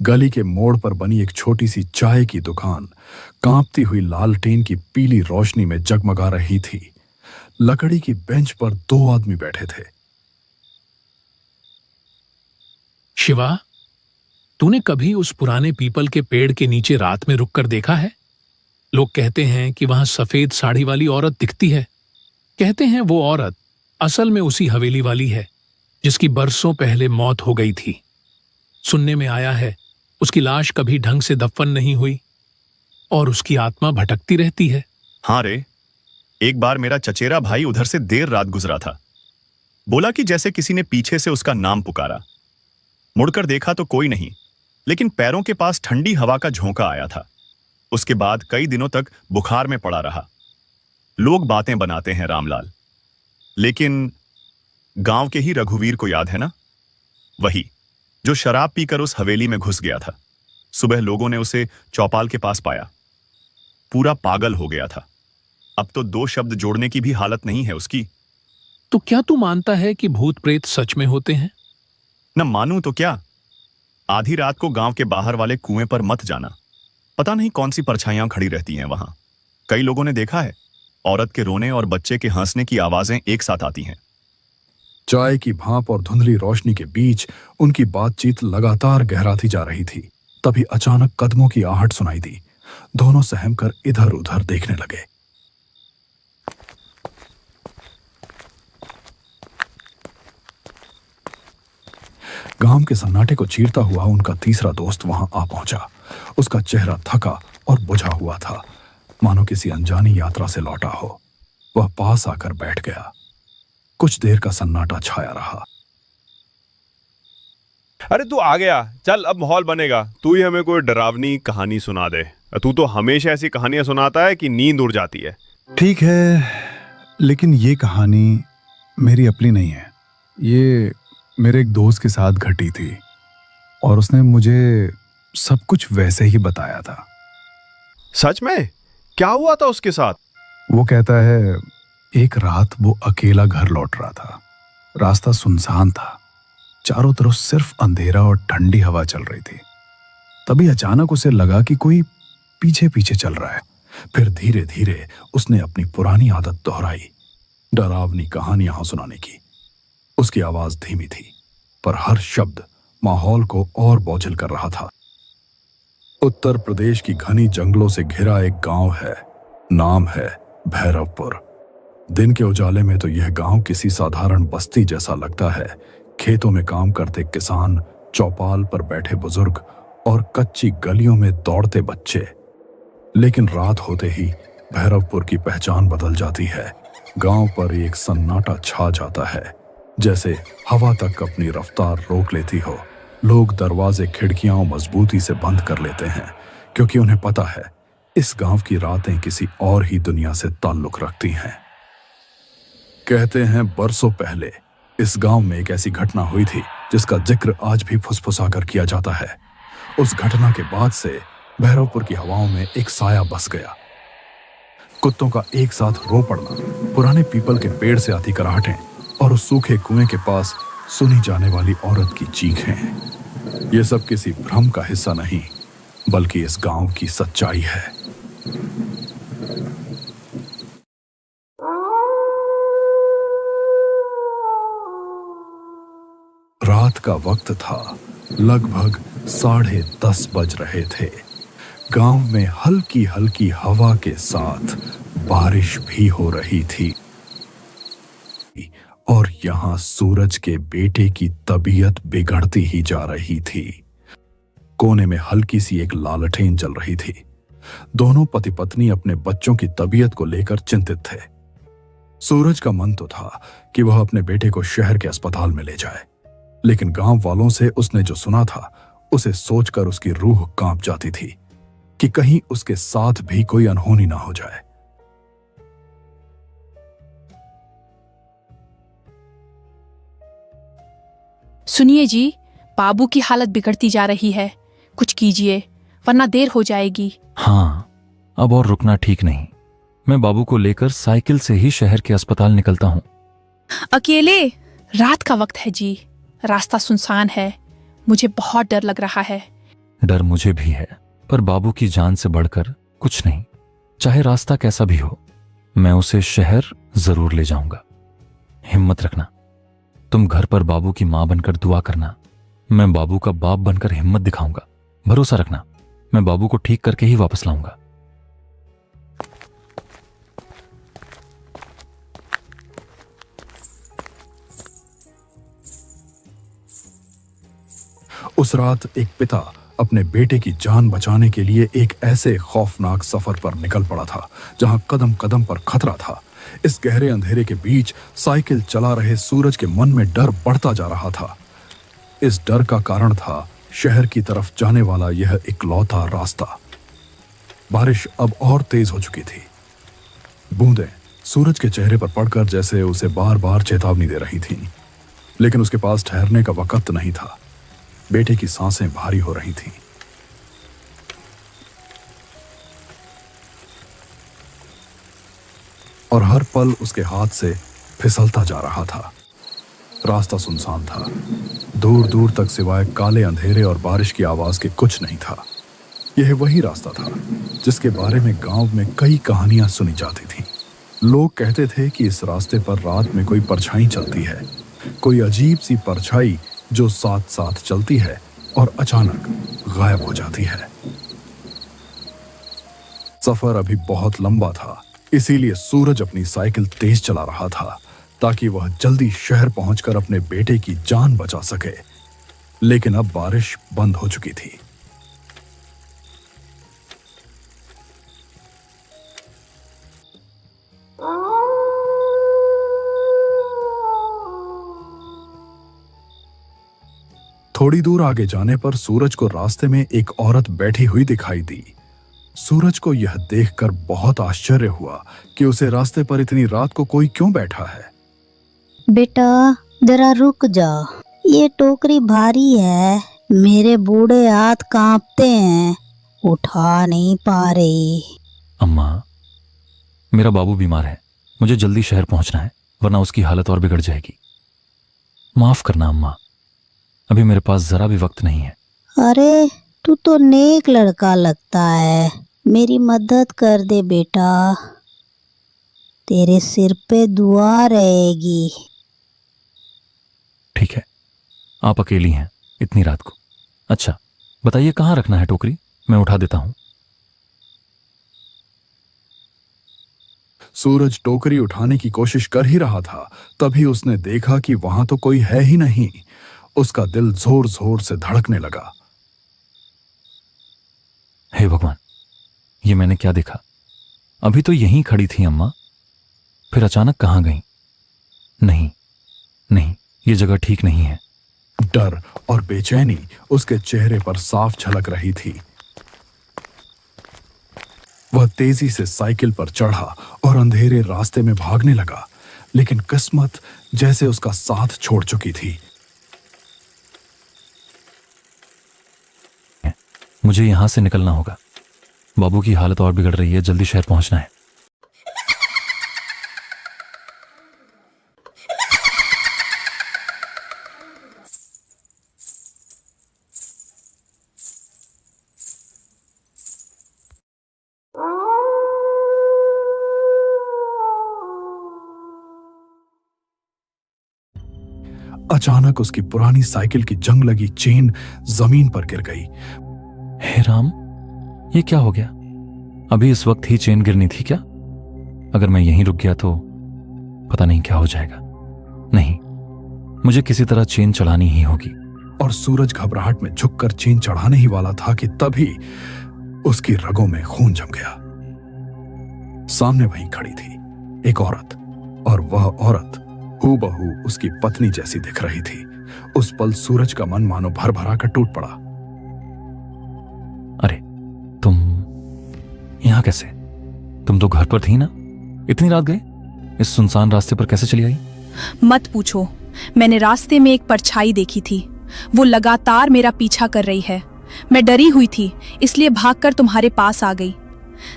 गली के मोड़ पर बनी एक छोटी सी चाय की दुकान कांपती हुई लालटेन की पीली रोशनी में जगमगा रही थी। लकड़ी की बेंच पर दो आदमी बैठे थे। शिवा, तूने कभी उस पुराने पीपल के पेड़ के नीचे रात में रुककर देखा है? लोग कहते हैं कि वहां सफेद साड़ी वाली औरत दिखती है। कहते हैं वो औरत असल में उसी हवेली वाली है जिसकी बरसों पहले मौत हो गई थी। सुनने में आया है उसकी लाश कभी ढंग से दफन नहीं हुई और उसकी आत्मा भटकती रहती है। हाँ रे, एक बार मेरा चचेरा भाई उधर से देर रात गुजरा था। बोला कि जैसे किसी ने पीछे से उसका नाम पुकारा। मुड़कर देखा तो कोई नहीं, लेकिन पैरों के पास ठंडी हवा का झोंका आया था। उसके बाद कई दिनों तक बुखार में पड़ा रहा। लोग बातें बनाते हैं रामलाल, लेकिन गांव के ही रघुवीर को याद है ना? वही जो शराब पीकर उस हवेली में घुस गया था। सुबह लोगों ने उसे चौपाल के पास पाया। पूरा पागल हो गया था। अब तो दो शब्द जोड़ने की भी हालत नहीं है उसकी। तो क्या तू मानता है कि भूत प्रेत सच में होते हैं? न मानूं तो क्या। आधी रात को गांव के बाहर वाले कुएं पर मत जाना। पता नहीं कौन सी परछाइयां खड़ी रहती हैं वहां। कई लोगों ने देखा है, औरत के रोने और बच्चे के हंसने की आवाजें एक साथ आती हैं। चाय की भाप और धुंधली रोशनी के बीच उनकी बातचीत लगातार गहराती जा रही थी। तभी अचानक कदमों की आहट सुनाई दी। दोनों सहमकर इधर उधर देखने लगे। गांव के सन्नाटे को चीरता हुआ उनका तीसरा दोस्त वहां आ पहुंचा। उसका चेहरा थका और बुझा हुआ था, मानो किसी अनजानी यात्रा से लौटा हो। वह पास आकर बैठ गया। कुछ देर का सन्नाटा छाया रहा। अरे तू आ गया, चल अब माहौल बनेगा। तू ही हमें कोई डरावनी कहानी सुना दे। तू तो हमेशा ऐसी कहानियां सुनाता है कि नींद उड़ जाती है। ठीक है, लेकिन ये कहानी मेरी अपनी नहीं है। ये मेरे एक दोस्त के साथ घटी थी और उसने मुझे सब कुछ वैसे ही बताया था। सच में? क्या हुआ था उसके साथ? वो कहता है एक रात वो अकेला घर लौट रहा था। रास्ता सुनसान था, चारों तरफ सिर्फ अंधेरा और ठंडी हवा चल रही थी। तभी अचानक उसे लगा कि कोई पीछे पीछे चल रहा है। फिर धीरे धीरे उसने अपनी पुरानी आदत दोहराई, डरावनी कहानियां सुनाने की। उसकी आवाज धीमी थी, पर हर शब्द माहौल को और बोझिल कर रहा था। उत्तर प्रदेश की घनी जंगलों से घिरा एक गांव है। नाम है भैरवपुर। दिन के उजाले में तो यह गांव किसी साधारण बस्ती जैसा लगता है। खेतों में काम करते किसान, चौपाल पर बैठे बुजुर्ग और कच्ची गलियों में दौड़ते बच्चे। लेकिन रात होते ही भैरवपुर की पहचान बदल जाती है। गांव पर एक सन्नाटा छा जाता है, जैसे हवा तक अपनी रफ्तार रोक लेती हो। लोग दरवाजे खिड़कियां मजबूती से बंद कर लेते हैं, क्योंकि उन्हें पता है इस गांव की रातें किसी और ही दुनिया से ताल्लुक रखती हैं। कहते हैं बरसों पहले इस गांव में एक ऐसी घटना हुई थी जिसका जिक्र आज भी फुसफुसाकर किया जाता है। उस घटना के बाद से भैरवपुर की हवाओं में एक साया बस गया। कुत्तों का एक साथ रो पड़ना, पुराने पीपल के पेड़ से आती कराहटें और उस सूखे कुएं के पास सुनी जाने वाली औरत की चीखें, ये सब किसी भ्रम का हिस्सा नहीं, बल्कि इस गांव की सच्चाई है। रात का वक्त था। लगभग 10:30 बज रहे थे। गांव में हल्की हल्की हवा के साथ बारिश भी हो रही थी और यहां सूरज के बेटे की तबीयत बिगड़ती ही जा रही थी। कोने में हल्की सी एक लालटेन जल रही थी। दोनों पति पत्नी अपने बच्चों की तबीयत को लेकर चिंतित थे। सूरज का मन तो था कि वह अपने बेटे को शहर के अस्पताल में ले जाए, लेकिन गांव वालों से उसने जो सुना था उसे सोचकर उसकी रूह कांप जाती थी कि कहीं उसके साथ भी कोई अनहोनी ना हो जाए। सुनिए जी, बाबू की हालत बिगड़ती जा रही है। कुछ कीजिए वरना देर हो जाएगी। हाँ, अब और रुकना ठीक नहीं। मैं बाबू को लेकर साइकिल से ही शहर के अस्पताल निकलता हूँ। अकेले? रात का वक्त है जी, रास्ता सुनसान है। मुझे बहुत डर लग रहा है। डर मुझे भी है, पर बाबू की जान से बढ़कर कुछ नहीं। चाहे रास्ता कैसा भी हो, मैं उसे शहर जरूर ले जाऊंगा। हिम्मत रखना। तुम घर पर बाबू की मां बनकर दुआ करना। मैं बाबू का बाप बनकर हिम्मत दिखाऊंगा। भरोसा रखना, मैं बाबू को ठीक करके ही वापस लाऊंगा। उस रात एक पिता अपने बेटे की जान बचाने के लिए एक ऐसे खौफनाक सफर पर निकल पड़ा था जहां कदम कदम पर खतरा था। इस गहरे अंधेरे के बीच साइकिल चला रहे सूरज के मन में डर बढ़ता जा रहा था। इस डर का कारण था शहर की तरफ जाने वाला यह इकलौता रास्ता। बारिश अब और तेज हो चुकी थी। बूंदें सूरज के चेहरे पर पड़कर जैसे उसे बार बार चेतावनी दे रही थीं, लेकिन उसके पास ठहरने का वक्त नहीं था। बेटे की सांसें भारी हो रही थीं। और हर पल उसके हाथ से फिसलता जा रहा था। रास्ता सुनसान था। दूर दूर तक सिवाय काले अंधेरे और बारिश की आवाज के कुछ नहीं था। यह वही रास्ता था जिसके बारे में गांव में कई कहानियां सुनी जाती थीं। लोग कहते थे कि इस रास्ते पर रात में कोई परछाई चलती है, कोई अजीब सी परछाई जो साथ साथ चलती है और अचानक गायब हो जाती है। सफर अभी बहुत लंबा था, इसीलिए सूरज अपनी साइकिल तेज चला रहा था ताकि वह जल्दी शहर पहुंचकर अपने बेटे की जान बचा सके। लेकिन अब बारिश बंद हो चुकी थी। थोड़ी दूर आगे जाने पर सूरज को रास्ते में एक औरत बैठी हुई दिखाई दी। सूरज को यह देखकर बहुत आश्चर्य हुआ कि उसे रास्ते पर इतनी रात को कोई क्यों बैठा है। बेटा जरा रुक जा, ये टोकरी भारी है, मेरे बूढ़े हाथ कांपते हैं, उठा नहीं पा रही। अम्मा, मेरा बाबू बीमार है, मुझे जल्दी शहर पहुंचना है, वरना उसकी हालत और बिगड़ जाएगी। माफ करना अम्मा, अभी मेरे पास जरा भी वक्त नहीं है। अरे तू तो नेक लड़का लगता है, मेरी मदद कर दे बेटा, तेरे सिर पे दुआ रहेगी। ठीक है, आप अकेली हैं इतनी रात को। अच्छा बताइए कहाँ रखना है टोकरी, मैं उठा देता हूं। सूरज टोकरी उठाने की कोशिश कर ही रहा था, तभी उसने देखा कि वहां तो कोई है ही नहीं। उसका दिल जोर जोर से धड़कने लगा। हे भगवान, ये मैंने क्या देखा? अभी तो यहीं खड़ी थी अम्मा, फिर अचानक कहां गई? नहीं नहीं, ये जगह ठीक नहीं है। डर और बेचैनी उसके चेहरे पर साफ झलक रही थी। वह तेजी से साइकिल पर चढ़ा और अंधेरे रास्ते में भागने लगा, लेकिन किस्मत जैसे उसका साथ छोड़ चुकी थी। मुझे यहां से निकलना होगा, बाबू की हालत और बिगड़ रही है, जल्दी शहर पहुंचना है। अचानक उसकी पुरानी साइकिल की जंग लगी चेन जमीन पर गिर गई। हे राम, ये क्या हो गया? अभी इस वक्त ही चेन गिरनी थी क्या? अगर मैं यहीं रुक गया तो पता नहीं क्या हो जाएगा। नहीं, मुझे किसी तरह चेन चढ़ानी ही होगी। और सूरज घबराहट में झुककर चेन चढ़ाने ही वाला था कि तभी उसकी रगों में खून जम गया। सामने वहीं खड़ी थी एक औरत, और वह औरत हूबहू उसकी पत्नी जैसी दिख रही थी। उस पल सूरज का मन मानो भर भरा कर टूट पड़ा। अरे तुम यहां कैसे? तुम तो घर पर थी ना, इतनी रात गए? इस सुनसान रास्ते पर कैसे चली आई? मत पूछो, मैंने रास्ते में एक परछाई देखी थी। वो लगातार मेरा पीछा कर रही है। मैं डरी हुई थी, इसलिए भागकर तुम्हारे पास आ गई।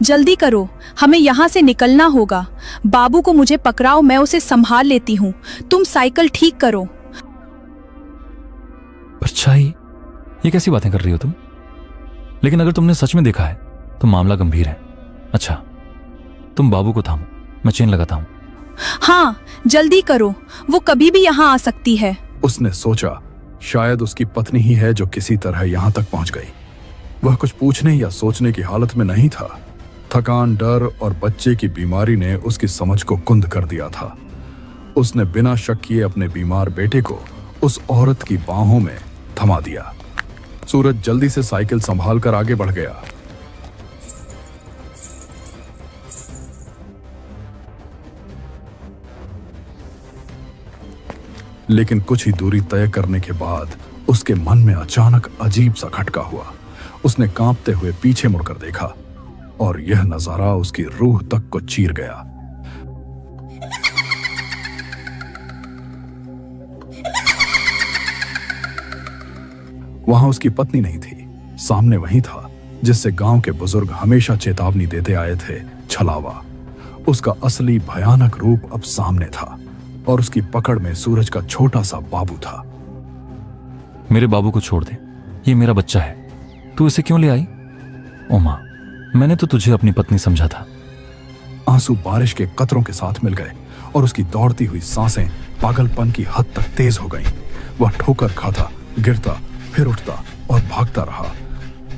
जल्दी करो, हमें यहाँ से निकलना होगा। बाबू को मुझे पकड़ाओ, मैं उसे संभाल लेती हूँ। तुम साइकिल ठीक करो। परछाई? ये कैसी बातें कर रही हो तुम? लेकिन अगर तुमने सच में देखा है तो मामला गंभीर है। अच्छा, तुम बाबू को थामो, मैं चेन लगाता हूं। हाँ, जल्दी करो, वो कभी भी यहाँ आ सकती है। उसने सोचा शायद उसकी पत्नी ही है जो किसी तरह यहां तक पहुंच गई। वह कुछ पूछने या सोचने की हालत में नहीं था। थकान, डर और बच्चे की बीमारी ने उसकी समझ को कुंद कर दिया था। उसने बिना शक किए अपने बीमार बेटे को उस औरत की बाहों में थमा दिया। सूरज जल्दी से साइकिल संभाल कर आगे बढ़ गया। लेकिन कुछ ही दूरी तय करने के बाद उसके मन में अचानक अजीब सा खटका हुआ। उसने कांपते हुए पीछे मुड़कर देखा और यह नजारा उसकी रूह तक को चीर गया। वहां उसकी पत्नी नहीं थी, सामने वही था जिससे गांव के बुजुर्ग हमेशा चेतावनी देते आए थे, छलावा। उसका असली भयानक रूप अब सामने था और उसकी पकड़ में सूरज का छोटा सा बाबू था। मेरे बाबू को छोड़ दे, ये मेरा बच्चा है, तू इसे क्यों ले आई? ओ मां, मैंने तो तुझे अपनी पत्नी समझा था। आंसू बारिश के कतरों के साथ मिल गए और उसकी दौड़ती हुई सांसें पागलपन की हद तक तेज हो गईं। वह ठोकर खाता, गिरता, फिर उठता और भागता रहा।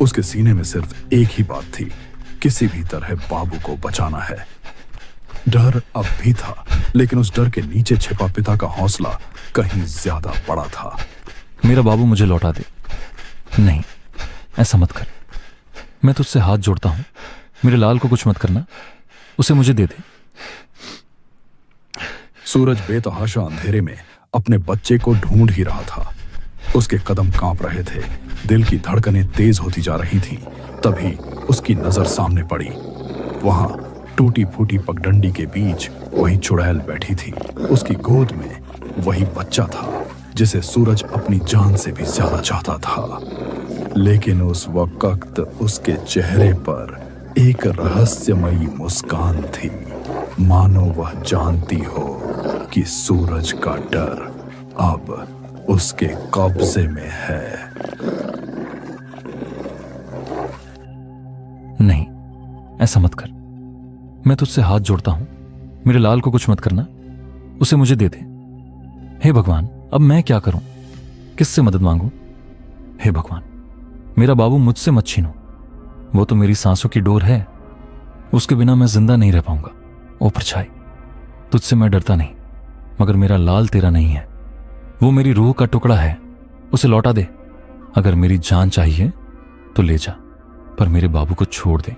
उसके सीने में सिर्फ एक ही बात थी, किसी भी तरह बाबू को बचाना है। डर अब भी था, लेकिन उस डर के नीचे छिपा पिता का हौसला कहीं ज्यादा बड़ा था। मेरा बाबू मुझे लौटा दे। नहीं, ऐसा मत कर, मैं तुझसे हाथ जोड़ता हूं, मेरे लाल को कुछ मत करना, उसे मुझे दे दे। सूरज बेतहाशा अंधेरे में अपने बच्चे को ढूंढ ही रहा था। उसके कदम कांप रहे थे, दिल की धड़कनें तेज होती जा रही थीं। तभी उसकी नजर सामने पड़ी। वहां टूटी फूटी पगडंडी के बीच वही चुड़ैल बैठी थी। उसकी गोद में वही बच्चा था जिसे सूरज अपनी जान से भी ज्यादा चाहता था। लेकिन उस वक्त उसके चेहरे पर एक रहस्यमयी मुस्कान थी, मानो वह जानती हो कि सूरज का डर अब उसके कब्जे में है। नहीं, ऐसा मत कर, मैं तुझसे हाथ जोड़ता हूं, मेरे लाल को कुछ मत करना, उसे मुझे दे दे। हे भगवान, अब मैं क्या करूं? किससे मदद मांगूं? हे भगवान, मेरा बाबू मुझसे मत छीनो, वो तो मेरी सांसों की डोर है, उसके बिना मैं जिंदा नहीं रह पाऊंगा। ओ परछाई, तुझसे मैं डरता नहीं, मगर मेरा लाल तेरा नहीं है, वो मेरी रूह का टुकड़ा है, उसे लौटा दे। अगर मेरी जान चाहिए तो ले जा, पर मेरे बाबू को छोड़ दे।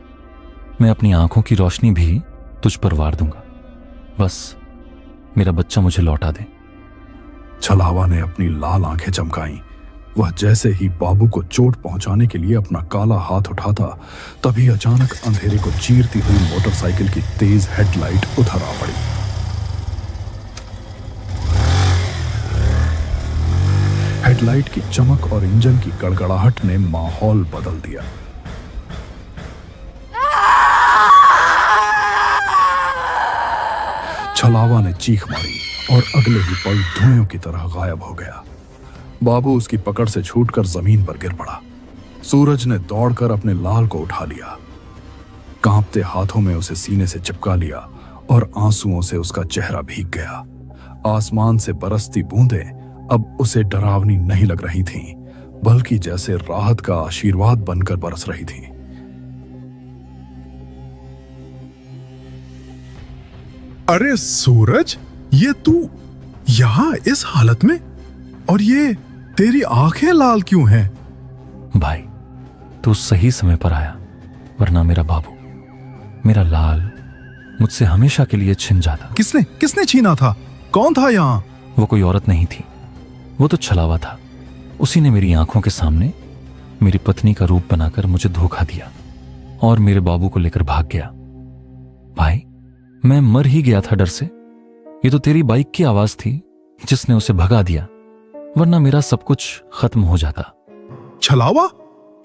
मैं अपनी आंखों की रोशनी भी तुझ पर वार दूंगा, बस मेरा बच्चा मुझे लौटा दे। छलावा ने अपनी लाल आंखें चमकाईं। वह जैसे ही बाबू को चोट पहुंचाने के लिए अपना काला हाथ उठाता, तभी अचानक अंधेरे को चीरती हुई मोटरसाइकिल की तेज हेडलाइट उधर आ पड़ी। हेडलाइट की चमक और इंजन की गड़गड़ाहट ने माहौल बदल दिया। छलावा ने चीख मारी और अगले ही पल धुएं की तरह गायब हो गया। बाबू उसकी पकड़ से छूटकर जमीन पर गिर पड़ा। सूरज ने दौड़कर अपने लाल को उठा लिया, कांपते हाथों में उसे सीने से चिपका लिया और आंसुओं से उसका चेहरा भीग गया। आसमान से बरसती बूंदें अब उसे डरावनी नहीं लग रही थीं, बल्कि जैसे राहत का आशीर्वाद बनकर बरस रही थीं। अरे सूरज, ये तू यहां इस हालत में, और ये तेरी आंखें लाल क्यों हैं? भाई, तू सही समय पर आया, वरना मेरा बाबू, मेरा लाल मुझसे हमेशा के लिए छिन जाता। किसने छीना था? कौन था यहाँ? वो कोई औरत नहीं थी, वो तो छलावा था। उसी ने मेरी आंखों के सामने मेरी पत्नी का रूप बनाकर मुझे धोखा दिया और मेरे बाबू को लेकर भाग गया। भाई, मैं मर ही गया था डर से। ये तो तेरी बाइक की आवाज थी जिसने उसे भगा दिया, वरना मेरा सब कुछ खत्म हो जाता। छलावा?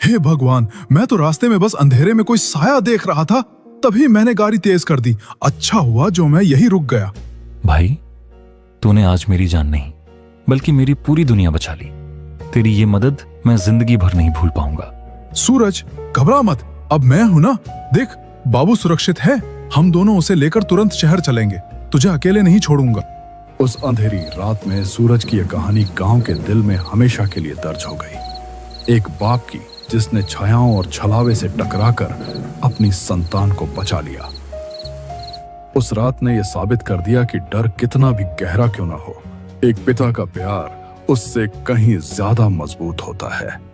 हे भगवान, मैं तो रास्ते में बस अंधेरे में कोई साया देख रहा था, तभी मैंने गाड़ी तेज कर दी। अच्छा हुआ जो मैं यही रुक गया। भाई, तूने आज मेरी जान नहीं बल्कि मेरी पूरी दुनिया बचा ली। तेरी ये मदद मैं जिंदगी भर नहीं भूल पाऊंगा। सूरज, घबरा मत, अब मैं हूं ना। देख, बाबू सुरक्षित है। हम दोनों उसे लेकर तुरंत शहर चलेंगे। तुझे अकेले नहीं छोड़ूंगा। उस अंधेरी रात में सूरज की यह कहानी गांव के दिल में हमेशा के लिए दर्ज हो गई। एक बाप की जिसने छायाओं और छलावे से टकराकर अपनी संतान को बचा लिया। उस रात ने यह साबित कर दिया कि डर कितना भी गहरा क्यों ना हो, एक पिता का प्यार उससे कहीं ज्यादा मजबूत होता है।